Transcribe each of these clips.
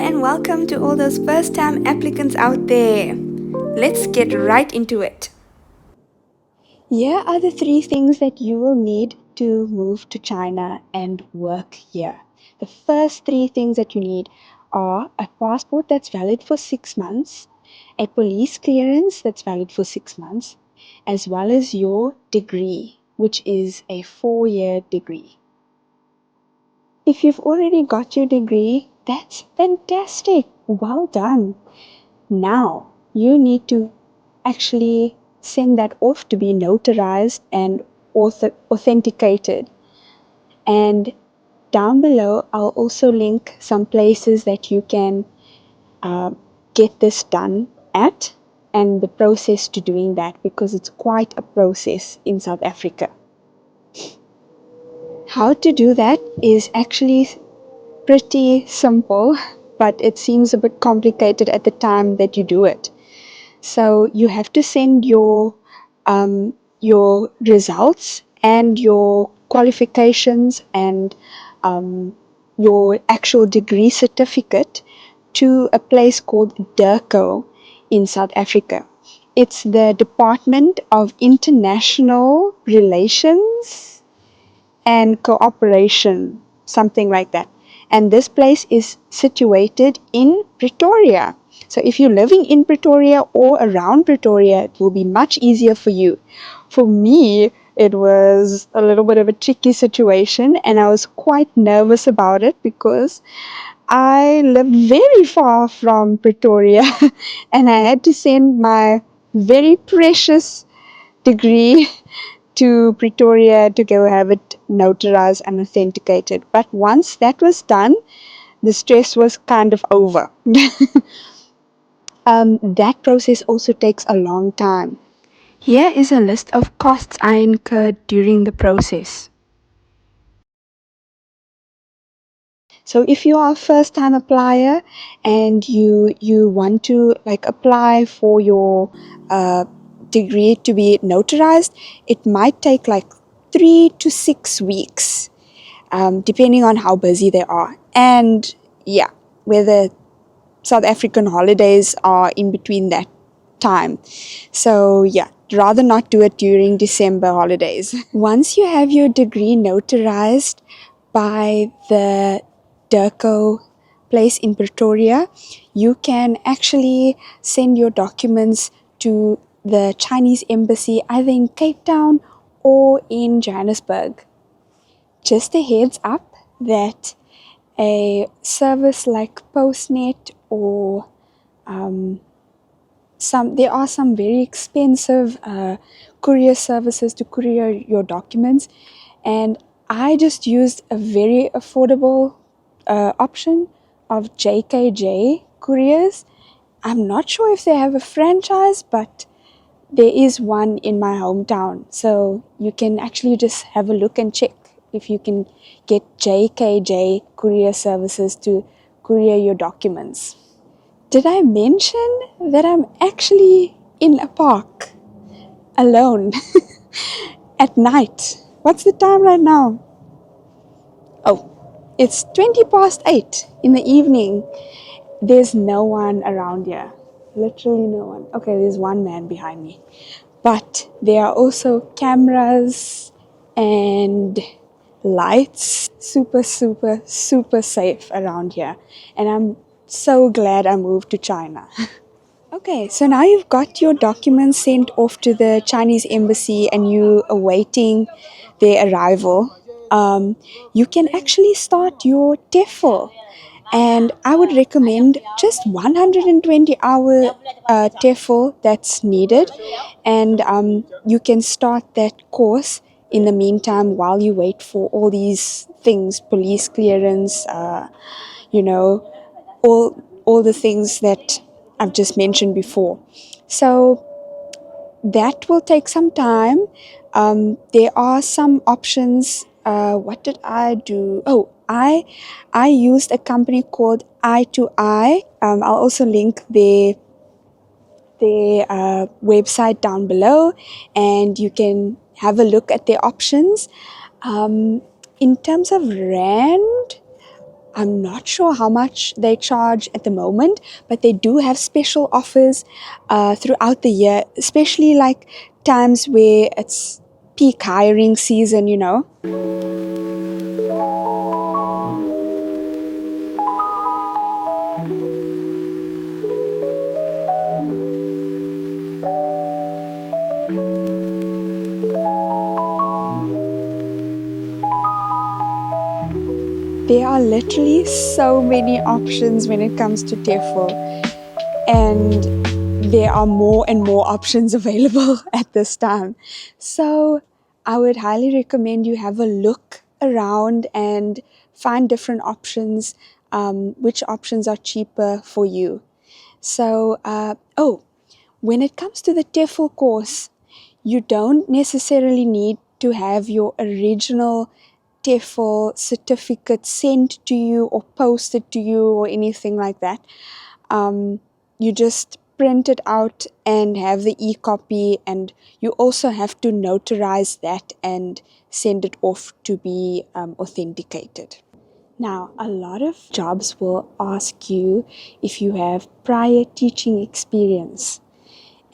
and welcome to all those first-time applicants out there. Let's get right into it. Here are the 3 things that you will need to move to China and work here. The first 3 things that you need are a passport that's valid for 6 months, a police clearance that's valid for 6 months, as well as your degree, which is a 4-year degree. If you've already got your degree, that's fantastic. Well done. Now, you need to actually send that off to be notarized and authenticated. And down below, I'll also link some places that you can get this done at and the process to doing that, because it's quite a process in South Africa. How to do that is actually pretty simple, but it seems a bit complicated at the time that you do it. So you have to send your results and your qualifications and your actual degree certificate to a place called Dirco in South Africa. It's the Department of International Relations and Cooperation, something like that. And this place is situated in Pretoria. So if you're living in Pretoria or around Pretoria, it will be much easier for you. For me, it was a little bit of a tricky situation, and I was quite nervous about it because I live very far from Pretoria and I had to send my very precious degree to Pretoria to go have it notarized and authenticated. But once that was done, the stress was kind of over. That process also takes a long time. Here is a list of costs I incurred during the process. So if you are a first time applier and you want to apply for your degree to be notarized, it might take 3 to 6 weeks, depending on how busy they are. And yeah, whether South African holidays are in between that time. So yeah, rather not do it during December holidays. Once you have your degree notarized by the Dirco place in Pretoria, you can actually send your documents to the Chinese embassy either in Cape Town or in Johannesburg. Just a heads up that a service like Postnet or there are some very expensive courier services to courier your documents, and I just used a very affordable option of JKJ Couriers. I'm not sure if they have a franchise, but there is one in my hometown, so you can actually just have a look and check if you can get JKJ Courier services to courier your documents. Did I mention that I'm actually in a park alone at night? What's the time right now? Oh, it's 8:20 in the evening. There's no one around here. Literally no one. Okay, there's one man behind me. But there are also cameras and lights. Super, super, super safe around here. And I'm so glad I moved to China. Okay, so now you've got your documents sent off to the Chinese embassy and you awaiting their arrival. You can actually start your TEFL, and I would recommend just 120-hour TEFL that's needed, and you can start that course in the meantime while you wait for all these things, police clearance, all the things that I've just mentioned before. So that will take some time. There are some options. What did I do? Oh, I used a company called I2I. I'll also link their website down below, and you can have a look at their options. In terms of rand, I'm not sure how much they charge at the moment, but they do have special offers throughout the year, especially like times where it's peak hiring season, you know. There are literally so many options when it comes to TEFL, and there are more and more options available at this time. So I would highly recommend you have a look around and find different options, which options are cheaper for you. So, when it comes to the TEFL course, you don't necessarily need to have your original TEFL certificate sent to you or posted to you or anything like that. You just print it out and have the e-copy, and you also have to notarize that and send it off to be authenticated. Now, a lot of jobs will ask you if you have prior teaching experience.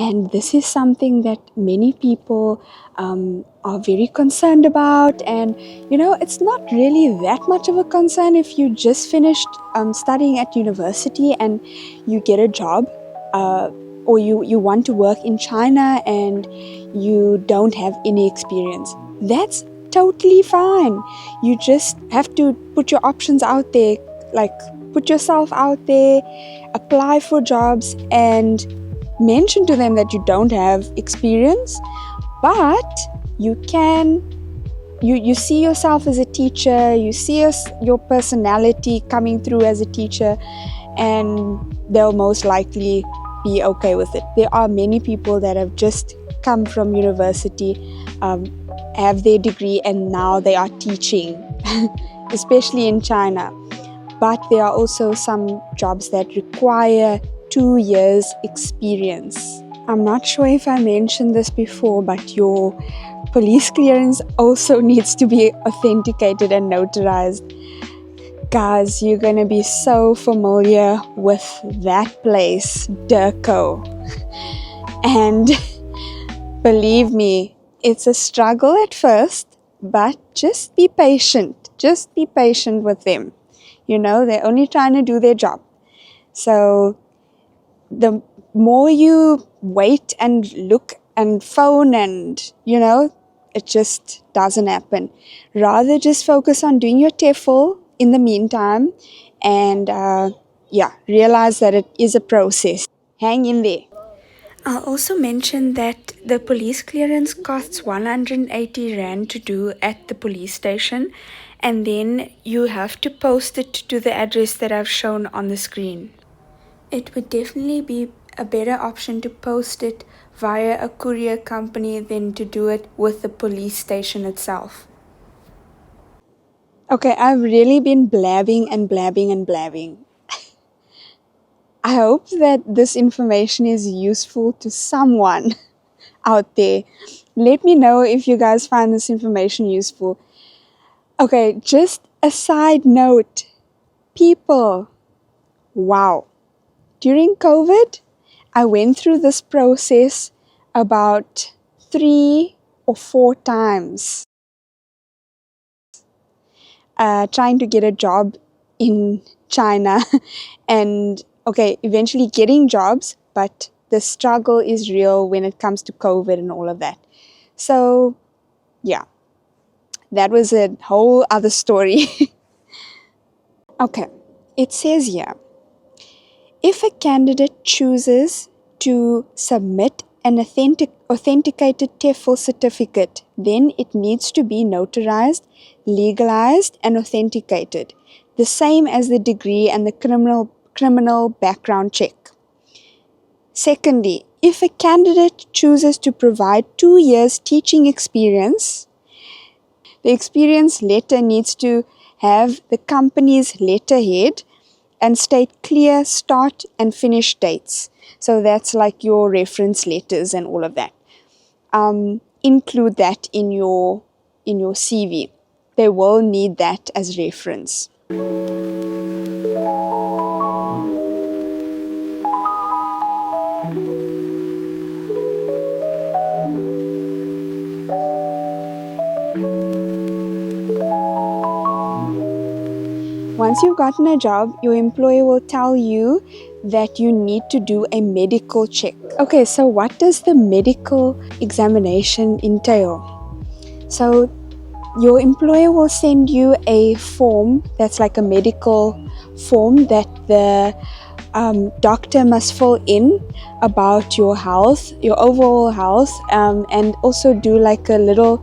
And this is something that many people are very concerned about. And, it's not really that much of a concern if you just finished studying at university and you get a job, or you want to work in China and you don't have any experience. That's totally fine. You just have to put your options out there, like put yourself out there, apply for jobs, and mention to them that you don't have experience, but you can. You see yourself as a teacher, you see your personality coming through as a teacher, and they'll most likely be okay with it. There are many people that have just come from university, have their degree, and now they are teaching, especially in China. But there are also some jobs that require 2 years experience. I'm not sure if I mentioned this before, but your police clearance also needs to be authenticated and notarized. Guys, you're going to be so familiar with that place, Dirco. And believe me, it's a struggle at first, but just be patient. Just be patient with them. They're only trying to do their job. So the more you wait and look and phone and, it just doesn't happen. Rather just focus on doing your TEFL in the meantime and, realize that it is a process. Hang in there. I'll also mention that the police clearance costs 180 Rand to do at the police station, and then you have to post it to the address that I've shown on the screen. It would definitely be a better option to post it via a courier company than to do it with the police station itself. Okay, I've really been blabbing and blabbing and blabbing. I hope that this information is useful to someone out there. Let me know if you guys find this information useful. Okay, just a side note. People, wow. During COVID, I went through this process about 3 or 4 times, trying to get a job in China and eventually getting jobs, but the struggle is real when it comes to COVID and all of that. So, yeah, that was a whole other story. Okay, it says here, if a candidate chooses to submit an authenticated TEFL certificate, then it needs to be notarized, legalized, and authenticated, the same as the degree and the criminal background check. Secondly, if a candidate chooses to provide 2 years teaching experience, the experience letter needs to have the company's letterhead and state clear start and finish dates. So that's like your reference letters and all of that. Include that in your CV. They will need that as reference. Once you've gotten a job, your employer will tell you that you need to do a medical check. Okay, so what does the medical examination entail? So your employer will send you a form that's like a medical form that the doctor must fill in about your health, your overall health, and also do like a little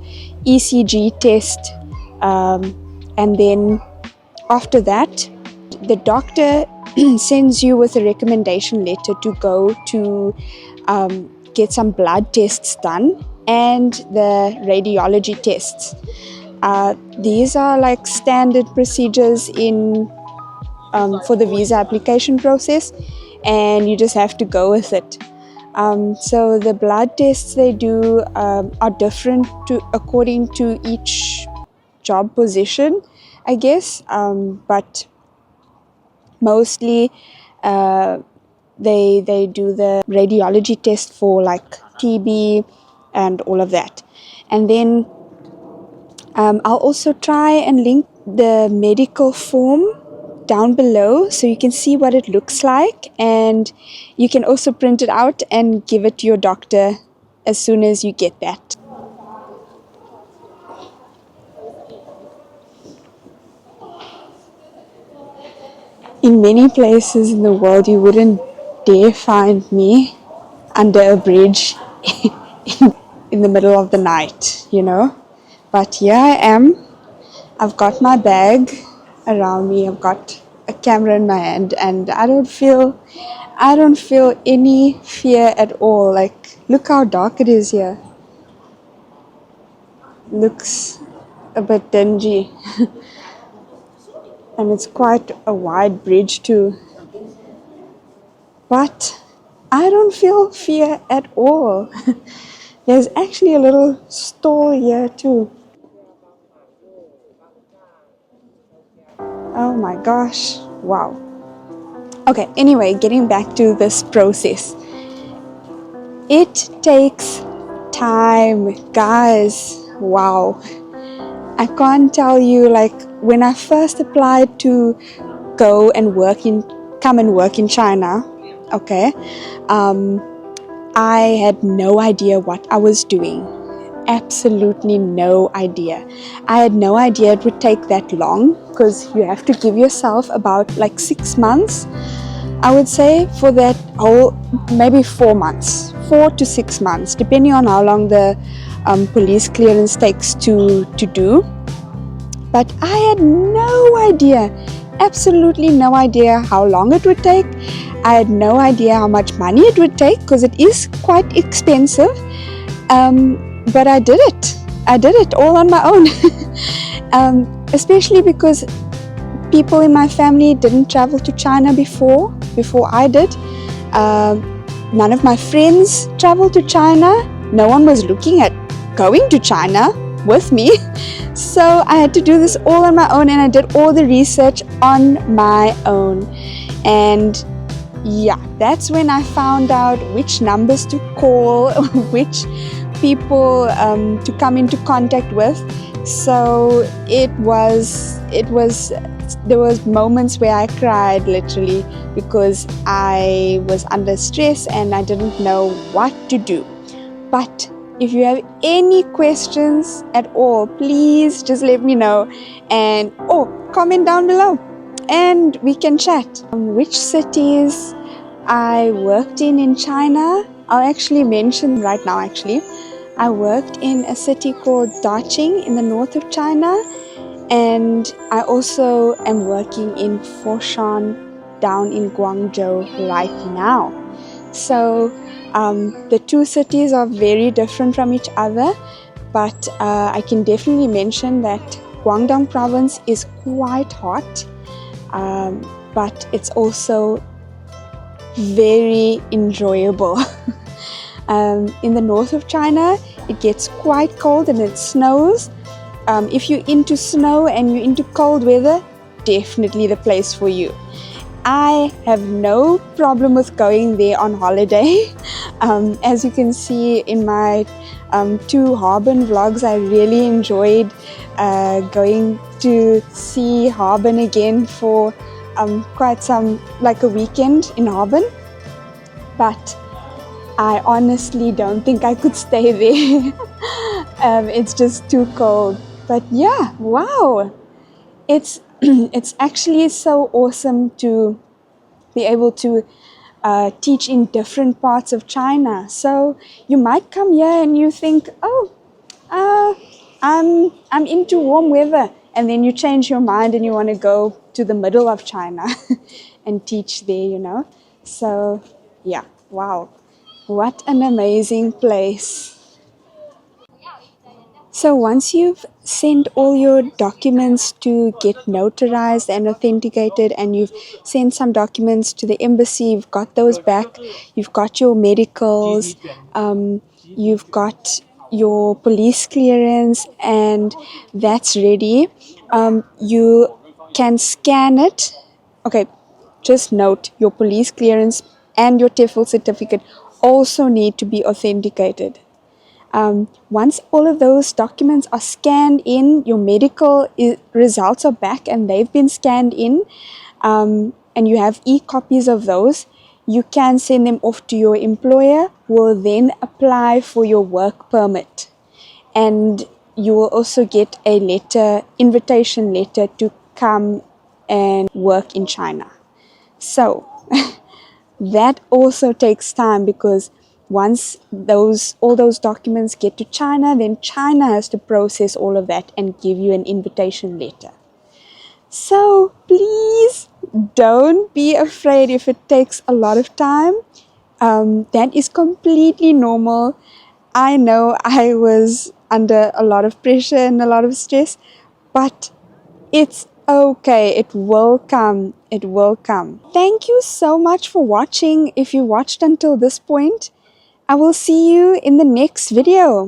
ECG test. And then after that, the doctor sends you with a recommendation letter to go to get some blood tests done and the radiology tests. These are like standard procedures in for the visa application process, and you just have to go with it. So the blood tests they do are different according to each job position, I guess, but mostly they do the radiology test for like TB and all of that. And then I'll also try and link the medical form down below so you can see what it looks like, and you can also print it out and give it to your doctor as soon as you get that. In many places in the world, you wouldn't dare find me under a bridge in the middle of the night, you know. But here I am. I've got my bag around me. I've got a camera in my hand, and I don't feel any fear at all. Like, look how dark it is here. Looks a bit dingy. And it's quite a wide bridge too. But I don't feel fear at all. There's actually a little stall here too. Oh my gosh, wow. Okay, anyway, getting back to this process. It takes time, guys. Wow. I can't tell you, like, when I first applied to come and work in China, okay, I had no idea what I was doing. Absolutely no idea. I had no idea it would take that long, because you have to give yourself about like 6 months, I would say, for that whole, maybe 4 months, 4 to 6 months, depending on how long the police clearance takes to do. But I had no idea, absolutely no idea how long it would take. I had no idea how much money it would take, because it is quite expensive. But I did it. I did it all on my own. Especially because people in my family didn't travel to China before I did. None of my friends traveled to China. No one was looking at going to China with me. So I had to do this all on my own, and I did all the research on my own. And yeah, that's when I found out which numbers to call, which people to come into contact with. So there was moments where I cried literally, because I was under stress and I didn't know what to do. But if you have any questions at all, please just let me know, and comment down below and we can chat. Which cities I worked in China, I'll actually mention right now. I worked in a city called Daqing in the north of China, and I also am working in Foshan down in Guangzhou right now. So the two cities are very different from each other, but I can definitely mention that Guangdong province is quite hot, but it's also very enjoyable. In the north of China, it gets quite cold and it snows. If you're into snow and you're into cold weather, definitely the place for you. I have no problem with going there on holiday. As you can see in my 2 Harbin vlogs, I really enjoyed going to see Harbin again for quite some, like a weekend in Harbin. But I honestly don't think I could stay there. It's just too cold. But yeah, wow. It's it's actually so awesome to be able to teach in different parts of China. So you might come here and you think, oh, I'm into warm weather, and then you change your mind and you want to go to the middle of China and teach there, you know. So yeah, wow, what an amazing place. So once you've sent all your documents to get notarized and authenticated, and you've sent some documents to the embassy, you've got those back, you've got your medicals, you've got your police clearance, and that's ready, you can scan it. Okay, just note your police clearance and your TEFL certificate also need to be authenticated. Once all of those documents are scanned in, your medical results are back and they've been scanned in, and you have e-copies of those, you can send them off to your employer, who will then apply for your work permit. And you will also get a letter, invitation letter to come and work in China. So that also takes time, because once all those documents get to China, then China has to process all of that and give you an invitation letter. So please don't be afraid if it takes a lot of time. That is completely normal. I know I was under a lot of pressure and a lot of stress, but it's okay. It will come. It will come. Thank you so much for watching. If you watched until this point, I will see you in the next video.